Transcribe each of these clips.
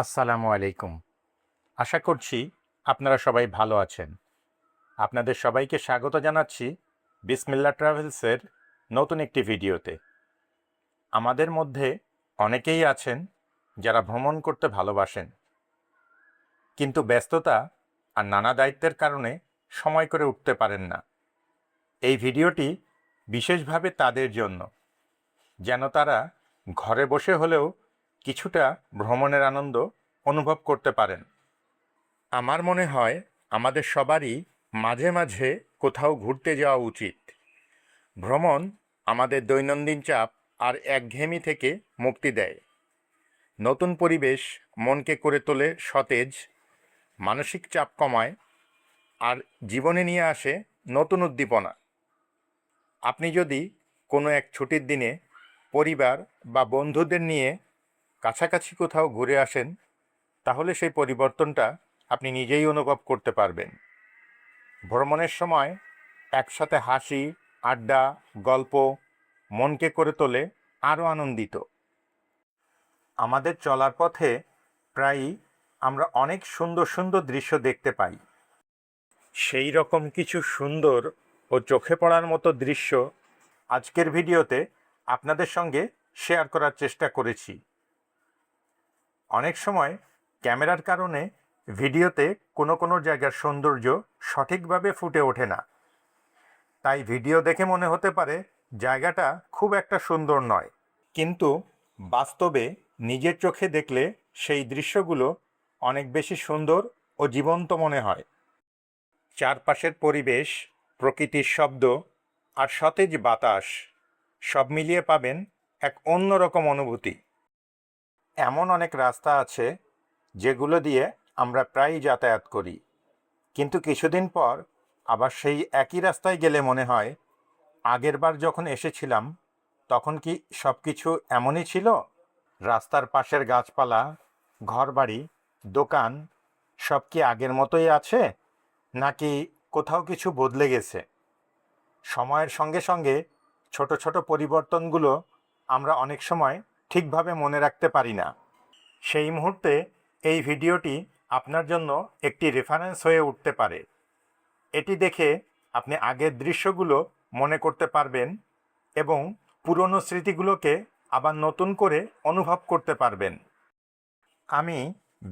আসসালামু আলাইকুম। আশা করছি আপনারা সবাই ভালো আছেন। আপনাদের সবাইকে স্বাগত জানাচ্ছি বিসমিল্লাহ ট্রাভেলসের নতুন একটি ভিডিওতে। আমাদের মধ্যে অনেকেই আছেন যারা ভ্রমণ করতে ভালোবাসেন, কিন্তু ব্যস্ততা আর নানা দায়িত্বের কারণে সময় করে উঠতে পারেন না। এই ভিডিওটি বিশেষভাবে তাদের জন্য, যেন তারা ঘরে বসে হলেও কিছুটা ভ্রমণের আনন্দ অনুভব করতে পারেন। আমার মনে হয় আমাদের সবারই মাঝে মাঝে কোথাও ঘুরতে যাওয়া উচিত। ভ্রমণ আমাদের দৈনন্দিন চাপ আর একঘেয়েমি থেকে মুক্তি দেয়। নতুন পরিবেশ মনকে করে তোলে সতেজ, মানসিক চাপ কমায় আর জীবনে নিয়ে আসে নতুন উদ্দীপনা। আপনি যদি কোনো এক ছুটির দিনে পরিবার বা বন্ধুদের নিয়ে কাছাকাছি কোথাও ঘুরে আসেন, তাহলে সেই পরিবর্তনটা আপনি নিজেই অনুভব করতে পারবেন। ভ্রমণের সময় একসাথে হাসি, আড্ডা, গল্প মনকে করে তোলে আরও আনন্দিত। আমাদের চলার পথে প্রায়ই আমরা অনেক সুন্দর সুন্দর দৃশ্য দেখতে পাই। সেই রকম কিছু সুন্দর ও চোখে পড়ার মতো দৃশ্য আজকের ভিডিওতে আপনাদের সঙ্গে শেয়ার করার চেষ্টা করেছি। অনেক সময় ক্যামেরার কারণে ভিডিওতে কোনো কোনো জায়গার সৌন্দর্য সঠিকভাবে ফুটে ওঠে না, তাই ভিডিও দেখে মনে হতে পারে জায়গাটা খুব একটা সুন্দর নয়, কিন্তু বাস্তবে নিজের চোখে দেখলে সেই দৃশ্যগুলো অনেক বেশি সুন্দর ও জীবন্ত মনে হয়। চারপাশের পরিবেশ, প্রকৃতির শব্দ আর সতেজ বাতাস সব মিলিয়ে পাবেন এক অন্যরকম অনুভূতি। এমন অনেক রাস্তা আছে যেগুলো দিয়ে আমরা প্রায়ই যাতায়াত করি, কিন্তু কিছুদিন পর আবার সেই একই রাস্তায় গেলে মনে হয় আগেরবার যখন এসেছিলাম তখন কি সব কিছু এমনই ছিল? রাস্তার পাশের গাছপালা, ঘরবাড়ি, দোকান সব কি আগের মতোই আছে, নাকি কোথাও কিছু বদলে গেছে? সময়ের সঙ্গে সঙ্গে ছোট ছোট পরিবর্তনগুলো আমরা অনেক সময় ঠিকভাবে মনে রাখতে পারি না। সেই মুহূর্তে এই ভিডিওটি আপনার জন্য একটি রেফারেন্স হয়ে উঠতে পারে। এটি দেখে আপনি আগের দৃশ্যগুলো মনে করতে পারবেন এবং পুরনো স্মৃতিগুলোকে আবার নতুন করে অনুভব করতে পারবেন। আমি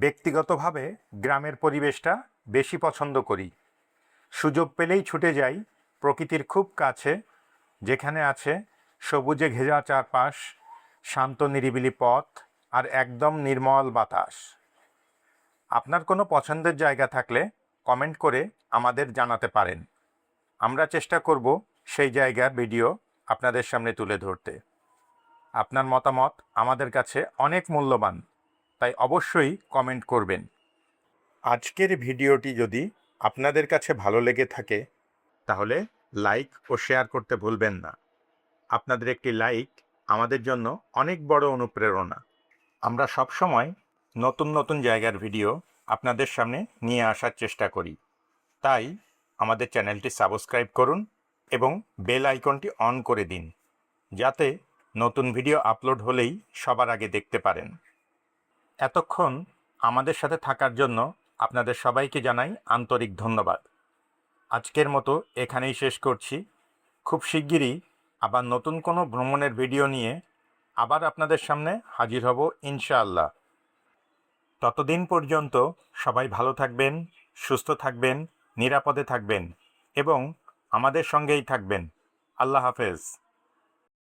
ব্যক্তিগতভাবে গ্রামের পরিবেশটা বেশি পছন্দ করি। সুযোগ পেলেই ছুটে যাই প্রকৃতির খুব কাছে, যেখানে আছে সবুজে ঘেরা চারপাশ, শান্ত নিরিবিলি পথ আর একদম নির্মল বাতাস। আপনার কোনো পছন্দের জায়গা থাকলে কমেন্ট করে আমাদের জানাতে পারেন। আমরা চেষ্টা করব সেই জায়গার ভিডিও আপনাদের সামনে তুলে ধরতে। আপনার মতামত আমাদের কাছে অনেক মূল্যবান, তাই অবশ্যই কমেন্ট করবেন। আজকের ভিডিওটি যদি আপনাদের কাছে ভালো লেগে থাকে তাহলে লাইক ও শেয়ার করতে ভুলবেন না। আপনাদের একটি লাইক আমাদের জন্য অনেক বড় অনুপ্রেরণা। আমরা সবসময় নতুন নতুন জায়গার ভিডিও আপনাদের সামনে নিয়ে আসার চেষ্টা করি, তাই আমাদের চ্যানেলটি সাবস্ক্রাইব করুন এবং বেল আইকনটি অন করে দিন, যাতে নতুন ভিডিও আপলোড হলেই সবার আগে দেখতে পারেন। এতক্ষণ আমাদের সাথে থাকার জন্য আপনাদের সবাইকে জানাই আন্তরিক ধন্যবাদ। আজকের মতো এখানেই শেষ করছি। খুব শিগগিরই আবার নতুন কোনো ভ্রমণের ভিডিও নিয়ে আবার আপনাদের সামনে হাজির হব ইনশাআল্লাহ। ততদিন পর্যন্ত সবাই ভালো থাকবেন, সুস্থ থাকবেন, নিরাপদে থাকবেন এবং আমাদের সঙ্গেই থাকবেন। আল্লাহ হাফেজ।